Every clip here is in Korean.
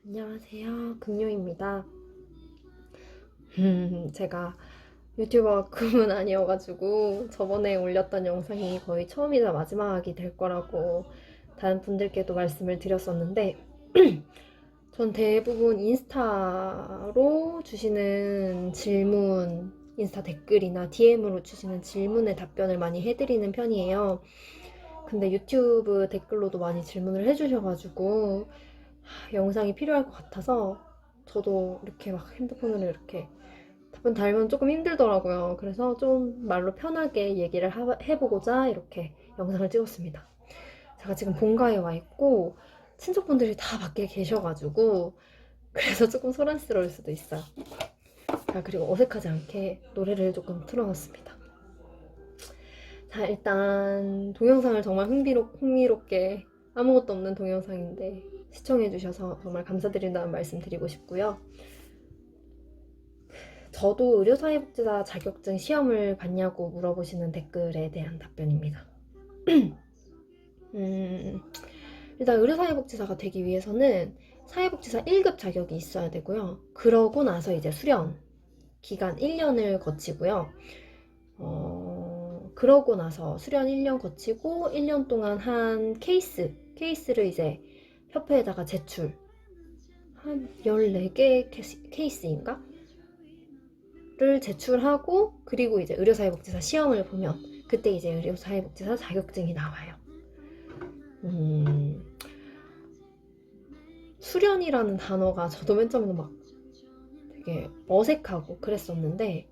안녕하세요. 금요입니다. 제가 유튜버급은 아니어가지고 저번에 올렸던 영상이 거의 처음이자 마지막이 될 거라고 다른 분들께도 말씀을 드렸었는데 전 대부분 인스타로 주시는 질문, 인스타 댓글이나 DM으로 주시는 질문에 답변을 많이 해드리는 편이에요. 근데 유튜브 댓글로도 많이 질문을 해주셔가지고 영상이 필요할 것 같아서 저도 이렇게 막 핸드폰으로 이렇게 답변 달면 조금 힘들더라고요. 그래서 좀 말로 편하게 얘기를 해보고자 이렇게 영상을 찍었습니다. 제가 지금 본가에 와 있고 친척분들이 다 밖에 계셔가지고 그래서 조금 소란스러울 수도 있어요. 자, 그리고 어색하지 않게 노래를 조금 틀어놨습니다. 자, 일단 동영상을 정말 흥미롭게 아무것도 없는 동영상인데 시청해주셔서 정말 감사드린다는 말씀 드리고 싶고요. 저도 의료사회복지사 자격증 시험을 봤냐고 물어보시는 댓글에 대한 답변입니다. 일단 의료사회복지사가 되기 위해서는 사회복지사 1급 자격이 있어야 되고요. 그러고 나서 이제 수련 기간 1년을 거치고요. 그러고 나서 수련 1년 거치고 1년 동안 한 케이스를 이제 협회에다가 제출, 한 14개 케이스인가? 를 제출하고 그리고 이제 의료사회복지사 시험을 보면 그때 이제 의료사회복지사 자격증이 나와요. 수련이라는 단어가 저도 맨 처음에는 막 되게 어색하고 그랬었는데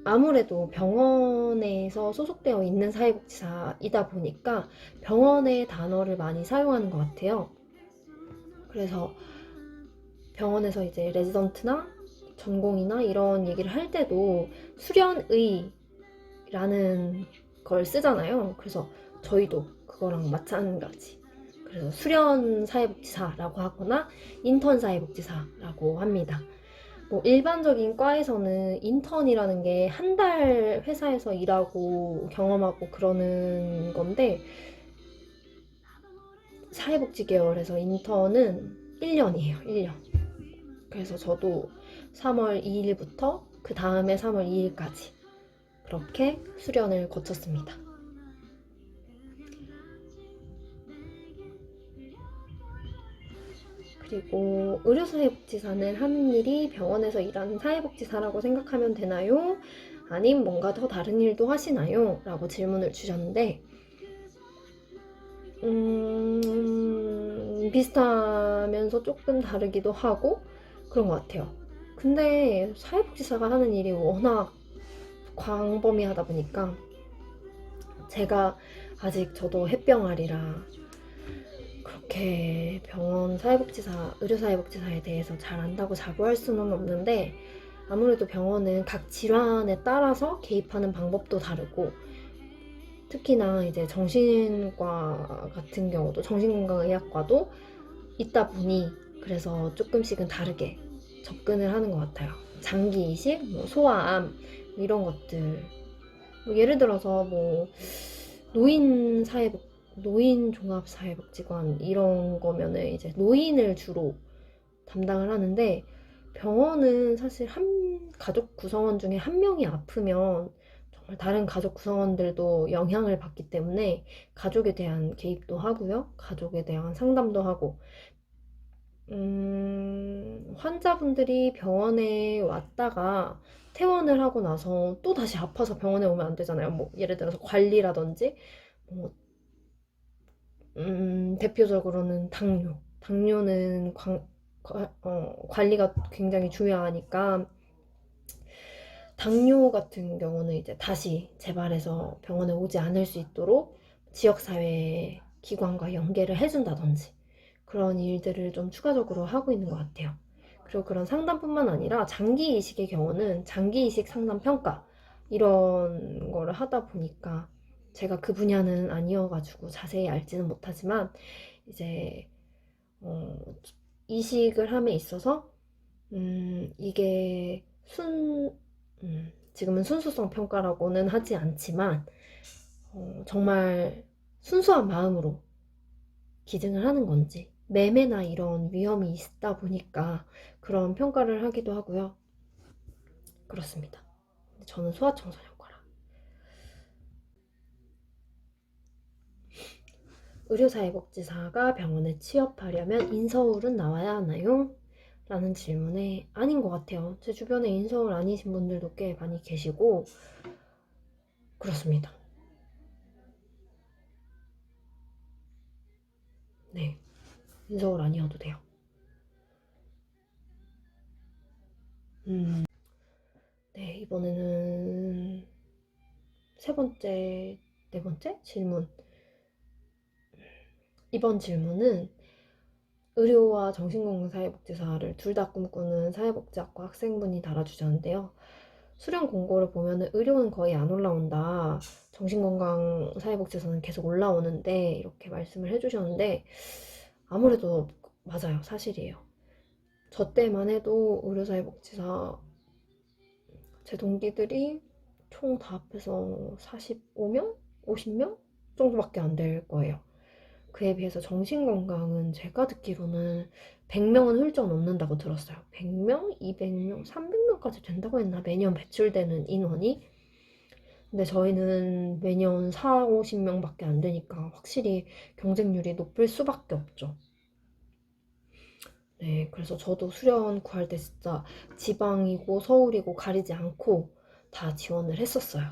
아무래도 병원에서 소속되어 있는 사회복지사이다 보니까 병원의 단어를 많이 사용하는 것 같아요. 그래서 병원에서 이제 레지던트나 전공이나 이런 얘기를 할 때도 수련의라는 걸 쓰잖아요. 그래서 저희도 그거랑 마찬가지. 그래서 수련 사회복지사라고 하거나 인턴 사회복지사라고 합니다. 뭐 일반적인 과에서는 인턴이라는 게 한 달 회사에서 일하고 경험하고 그러는 건데 사회복지 계열에서 인턴은 1년이에요. 1년. 그래서 저도 3월 2일부터 그 다음에 3월 2일까지 그렇게 수련을 거쳤습니다. 그리고 의료사회복지사는 하는 일이 병원에서 일하는 사회복지사라고 생각하면 되나요? 아님 뭔가 더 다른 일도 하시나요? 라고 질문을 주셨는데 비슷하면서 조금 다르기도 하고 그런 것 같아요. 근데 사회복지사가 하는 일이 워낙 광범위하다 보니까 제가 아직 저도 햇병아리라 그렇게 병원 사회복지사, 의료사회복지사에 대해서 잘 안다고 자부할 수는 없는데 아무래도 병원은 각 질환에 따라서 개입하는 방법도 다르고 특히나 이제 정신과 같은 경우도 정신건강의학과도 있다 보니 그래서 조금씩은 다르게 접근을 하는 것 같아요. 장기 이식, 뭐 소아암 이런 것들 뭐 예를 들어서 뭐 노인 종합사회복지관 이런 거면은 이제 노인을 주로 담당을 하는데 병원은 사실 한 가족 구성원 중에 한 명이 아프면 정말 다른 가족 구성원들도 영향을 받기 때문에 가족에 대한 개입도 하고요. 가족에 대한 상담도 하고 환자분들이 병원에 왔다가 퇴원을 하고 나서 또 다시 아파서 병원에 오면 안 되잖아요. 뭐 예를 들어서 관리라든지 뭐 대표적으로는 당뇨는 관리가 굉장히 중요하니까 당뇨 같은 경우는 이제 다시 재발해서 병원에 오지 않을 수 있도록 지역사회 기관과 연계를 해준다든지 그런 일들을 좀 추가적으로 하고 있는 것 같아요. 그리고 그런 상담뿐만 아니라 장기 이식의 경우는 장기 이식 상담 평가 이런 거를 하다 보니까 제가 그 분야는 아니어가지고 자세히 알지는 못하지만 이제 어, 이식을 함에 있어서 이게 지금은 순수성 평가라고는 하지 않지만 정말 순수한 마음으로 기증을 하는 건지 매매나 이런 위험이 있다 보니까 그런 평가를 하기도 하고요. 그렇습니다. 저는 소아청소년과라. 의료사회복지사가 병원에 취업하려면 인서울은 나와야 하나요? 라는 질문에 아닌 것 같아요. 제 주변에 인서울 아니신 분들도 꽤 많이 계시고 그렇습니다. 네, 인서울 아니어도 돼요. 네, 이번에는 세 번째, 네 번째 질문. 이번 질문은 의료와 정신건강사회복지사를 둘 다 꿈꾸는 사회복지학과 학생분이 달아주셨는데요. 수련 공고를 보면은 의료는 거의 안 올라온다. 정신건강사회복지사는 계속 올라오는데 이렇게 말씀을 해주셨는데 아무래도 맞아요. 사실이에요. 저 때만 해도 의료사회복지사 제 동기들이 총 다 합해서 45명? 50명? 정도밖에 안 될 거예요. 그에 비해서 정신건강은 제가 듣기로는 100명은 훌쩍 넘는다고 들었어요. 100명, 200명, 300명까지 된다고 했나? 매년 배출되는 인원이. 근데 저희는 매년 4, 50명밖에 안 되니까 확실히 경쟁률이 높을 수밖에 없죠. 네, 그래서 저도 수련 구할 때 진짜 지방이고 서울이고 가리지 않고 다 지원을 했었어요.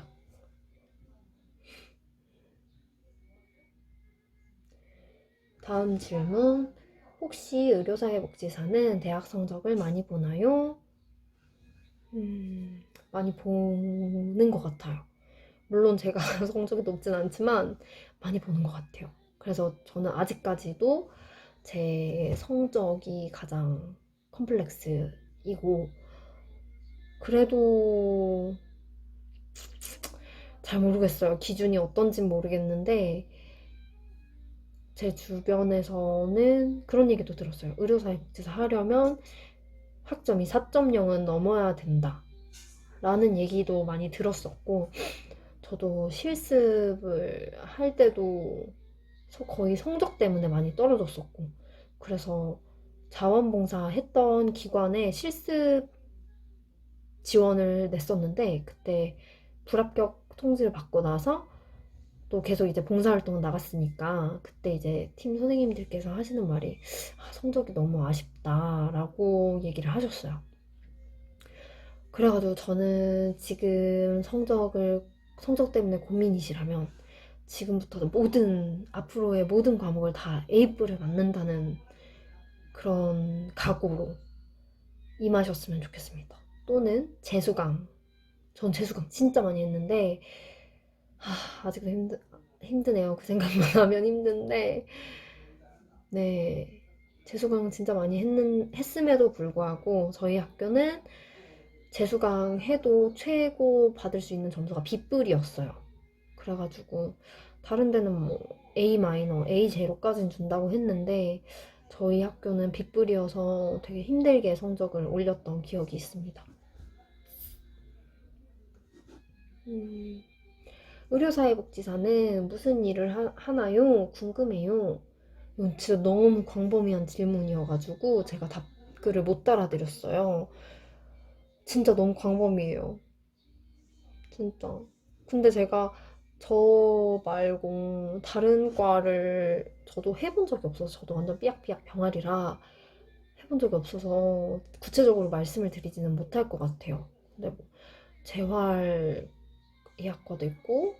다음 질문. 혹시 의료사회복지사는 대학 성적을 많이 보나요? 많이 보는 것 같아요. 물론 제가 성적이 높진 않지만 많이 보는 것 같아요. 그래서 저는 아직까지도 제 성적이 가장 컴플렉스이고, 그래도 잘 모르겠어요. 기준이 어떤진 모르겠는데, 제 주변에서는 그런 얘기도 들었어요. 의료사회복지사 하려면 학점이 4.0은 넘어야 된다. 라는 얘기도 많이 들었었고, 저도 실습을 할 때도 거의 성적 때문에 많이 떨어졌었고, 그래서 자원봉사 했던 기관에 실습 지원을 냈었는데, 그때 불합격 통지를 받고 나서 또 계속 이제 봉사활동 나갔으니까, 그때 이제 팀 선생님들께서 하시는 말이 성적이 너무 아쉽다라고 얘기를 하셨어요. 그래가지고 저는 지금 성적 때문에 고민이시라면 지금부터 앞으로의 모든 과목을 다 A뿔에 맞는다는 그런 각오로 임하셨으면 좋겠습니다. 또는 재수강. 전 재수강 진짜 많이 했는데, 아직도 힘드네요. 그 생각만 하면 힘든데, 네. 재수강 진짜 많이 했음에도 불구하고, 저희 학교는 재수강 해도 최고 받을 수 있는 점수가 B뿔이었어요. 그래가지고 다른 데는 뭐 A 마이너, A 제로까지는 준다고 했는데 저희 학교는 B뿔이어서 되게 힘들게 성적을 올렸던 기억이 있습니다. 음, 의료사회복지사는 무슨 일을 하나요? 궁금해요. 이건 진짜 너무 광범위한 질문이어가지고 제가 답글을 못 달아드렸어요. 진짜 너무 광범위해요. 진짜. 근데 제가 저 말고 다른 과를 저도 해본 적이 없어서 저도 완전 삐약삐약 병아리라 해본 적이 없어서 구체적으로 말씀을 드리지는 못할 것 같아요. 근데 뭐 재활의학과도 있고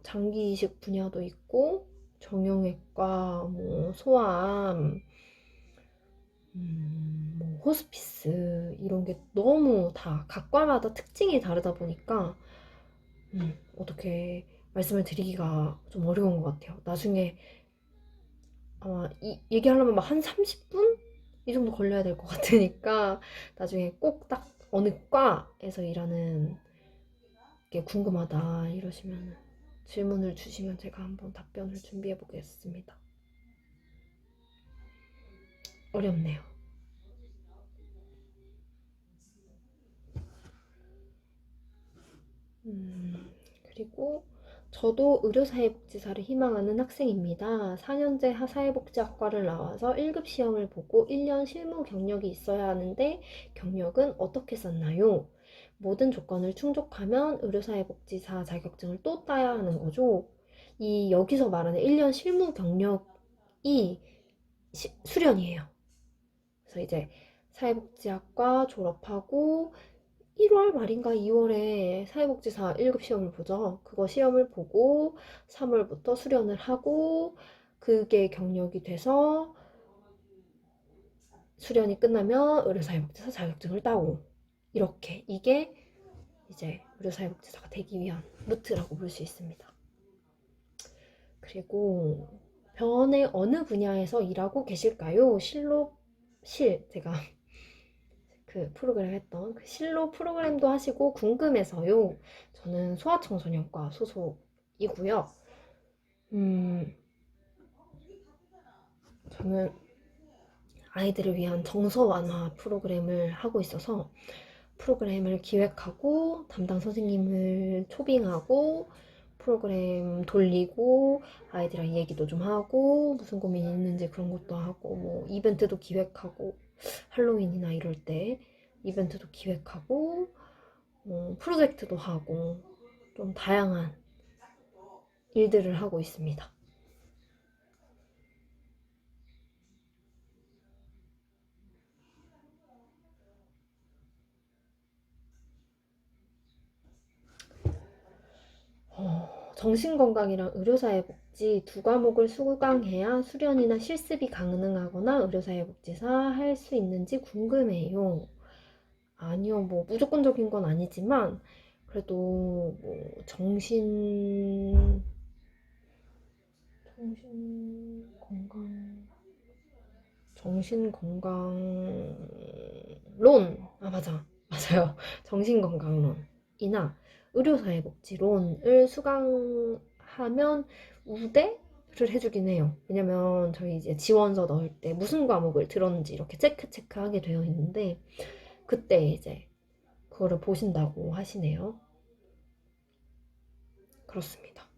장기 이식 분야도 있고 정형외과, 뭐 소아암, 뭐 호스피스 이런 게 너무 다 각과마다 특징이 다르다 보니까 어떻게 말씀을 드리기가 좀 어려운 것 같아요. 나중에 아마 얘기하려면 막 한 30분? 이 정도 걸려야 될 것 같으니까 나중에 꼭 딱 어느 과에서 일하는 게 궁금하다 이러시면 질문을 주시면 제가 한번 답변을 준비해 보겠습니다. 어렵네요. 그리고 저도 의료사회복지사를 희망하는 학생입니다. 4년제 사회복지학과를 나와서 1급 시험을 보고 1년 실무 경력이 있어야 하는데 경력은 어떻게 쌓나요? 모든 조건을 충족하면 의료사회복지사 자격증을 또 따야 하는 거죠. 여기서 말하는 1년 실무 경력이 수련이에요. 그래서 이제 사회복지학과 졸업하고 1월 말인가 2월에 사회복지사 1급 시험을 보죠. 그거 시험을 보고 3월부터 수련을 하고 그게 경력이 돼서 수련이 끝나면 의료사회복지사 자격증을 따고 이렇게 이게 이제 의료사회복지사가 되기 위한 루트라고 볼 수 있습니다. 그리고 병원의 어느 분야에서 일하고 계실까요? 제가 그 프로그램 했던 그 실로 프로그램도 하시고 궁금해서요. 저는 소아청소년과 소속이고요. 저는 아이들을 위한 정서 완화 프로그램을 하고 있어서 프로그램을 기획하고 담당 선생님을 초빙하고 프로그램 돌리고 아이들이랑 얘기도 좀 하고 무슨 고민이 있는지 그런 것도 하고 뭐 이벤트도 기획하고 할로윈이나 이럴 때 이벤트도 기획하고 프로젝트도 하고 좀 다양한 일들을 하고 있습니다. 정신건강이랑 의료사회복지 두 과목을 수강해야 수련이나 실습이 가능하거나 의료사회복지사 할 수 있는지 궁금해요. 아니요, 뭐 무조건적인 건 아니지만 그래도 뭐 정신건강론, 맞아요. 정신건강론이나 의료사회복지론을 수강하면 우대를 해주긴 해요. 왜냐면 저희 이제 지원서 넣을 때 무슨 과목을 들었는지 이렇게 체크하게 되어 있는데 그때 이제 그거를 보신다고 하시네요. 그렇습니다.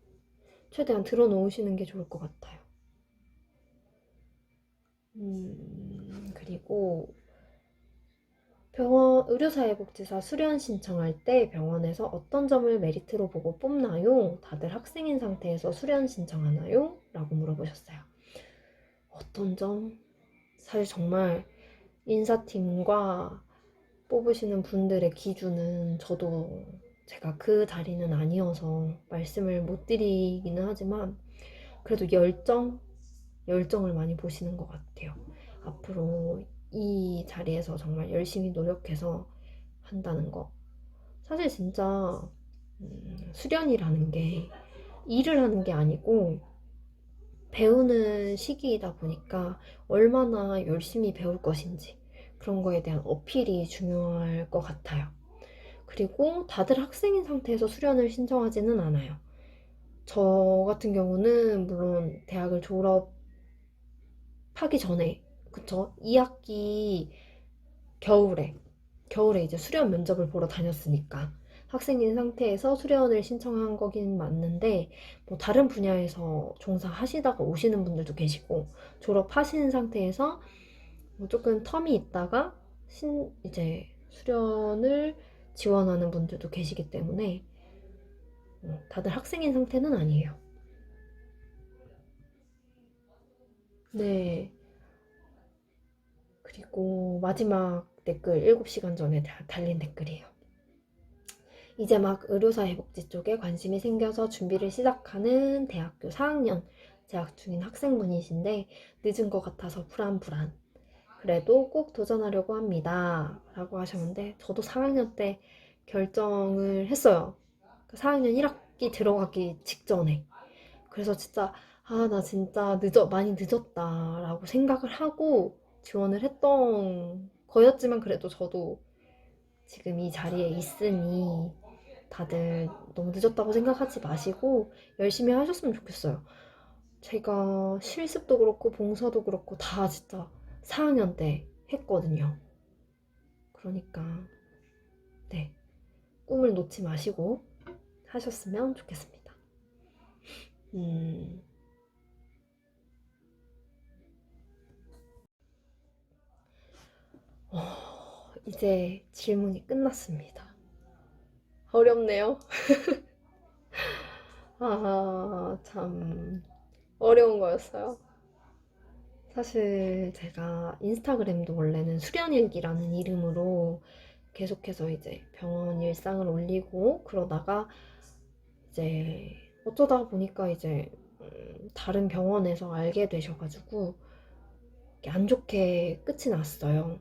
최대한 들어놓으시는 게 좋을 것 같아요. 그리고 의료사회복지사 수련 신청할 때 병원에서 어떤 점을 메리트로 보고 뽑나요? 다들 학생인 상태에서 수련 신청하나요? 라고 물어보셨어요. 어떤 점? 사실 정말 인사팀과 뽑으시는 분들의 기준은 저도 제가 그 자리는 아니어서 말씀을 못 드리기는 하지만 그래도 열정을 많이 보시는 것 같아요. 앞으로 이 자리에서 정말 열심히 노력해서 한다는 거. 사실 진짜 수련이라는 게 일을 하는 게 아니고 배우는 시기이다 보니까 얼마나 열심히 배울 것인지 그런 거에 대한 어필이 중요할 것 같아요. 그리고 다들 학생인 상태에서 수련을 신청하지는 않아요. 저 같은 경우는 물론 대학을 졸업하기 전에, 그쵸? 2학기 겨울에 이제 수련 면접을 보러 다녔으니까 학생인 상태에서 수련을 신청한 거긴 맞는데 뭐 다른 분야에서 종사하시다가 오시는 분들도 계시고 졸업하신 상태에서 뭐 조금 텀이 있다가 이제 수련을 지원하는 분들도 계시기 때문에 다들 학생인 상태는 아니에요. 네. 그리고 마지막 댓글 7시간 전에 달린 댓글이에요. 이제 막 의료사회복지 쪽에 관심이 생겨서 준비를 시작하는 대학교 4학년 재학 중인 학생분이신데 늦은 것 같아서 불안. 그래도 꼭 도전하려고 합니다. 라고 하셨는데 저도 4학년 때 결정을 했어요. 4학년 1학기 들어가기 직전에. 그래서 진짜 나 진짜 많이 늦었다 라고 생각을 하고 지원을 했던 거였지만 그래도 저도 지금 이 자리에 있으니 다들 너무 늦었다고 생각하지 마시고 열심히 하셨으면 좋겠어요. 제가 실습도 그렇고 봉사도 그렇고 다 진짜 4학년 때 했거든요. 그러니까 네, 꿈을 놓지 마시고 하셨으면 좋겠습니다. 음, 이제 질문이 끝났습니다. 어렵네요. 아, 참 어려운 거였어요. 사실 제가 인스타그램도 원래는 수련일기라는 이름으로 계속해서 이제 병원 일상을 올리고 그러다가 이제 어쩌다 보니까 이제 다른 병원에서 알게 되셔가지고 안 좋게 끝이 났어요.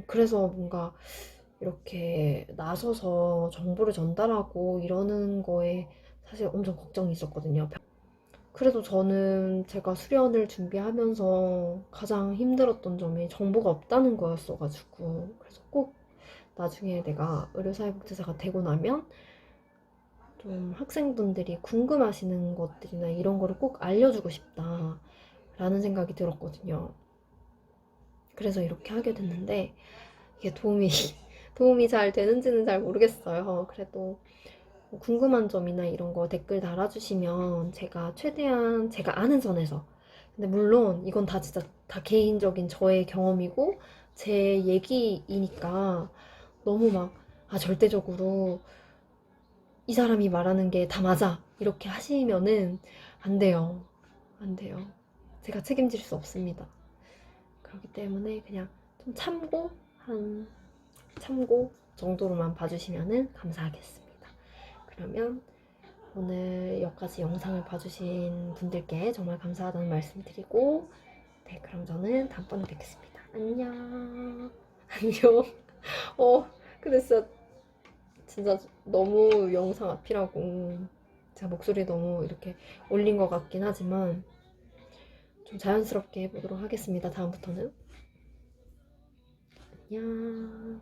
그래서 뭔가 이렇게 나서서 정보를 전달하고 이러는 거에 사실 엄청 걱정이 있었거든요. 그래도 저는 제가 수련을 준비하면서 가장 힘들었던 점이 정보가 없다는 거였어가지고 그래서 꼭 나중에 내가 의료사회복지사가 되고 나면 좀 학생분들이 궁금하시는 것들이나 이런 거를 꼭 알려주고 싶다라는 생각이 들었거든요. 그래서 이렇게 하게 됐는데 이게 도움이 잘 되는지는 잘 모르겠어요. 그래도 뭐 궁금한 점이나 이런 거 댓글 달아주시면 제가 최대한 제가 아는 선에서 근데 물론 이건 다 진짜 다 개인적인 저의 경험이고 제 얘기이니까 너무 막 절대적으로 이 사람이 말하는 게 다 맞아 이렇게 하시면은 안 돼요. 안 돼요. 제가 책임질 수 없습니다. 그렇기 때문에 그냥 좀 참고 정도로만 봐주시면 감사하겠습니다. 그러면 오늘 여기까지 영상을 봐주신 분들께 정말 감사하다는 말씀 드리고 네 그럼 저는 다음번에 뵙겠습니다. 안녕. 안녕. 어 근데 진짜 너무 영상 앞이라고 제가 목소리 너무 이렇게 올린 것 같긴 하지만 좀 자연스럽게 해보도록 하겠습니다. 다음부터는 안녕.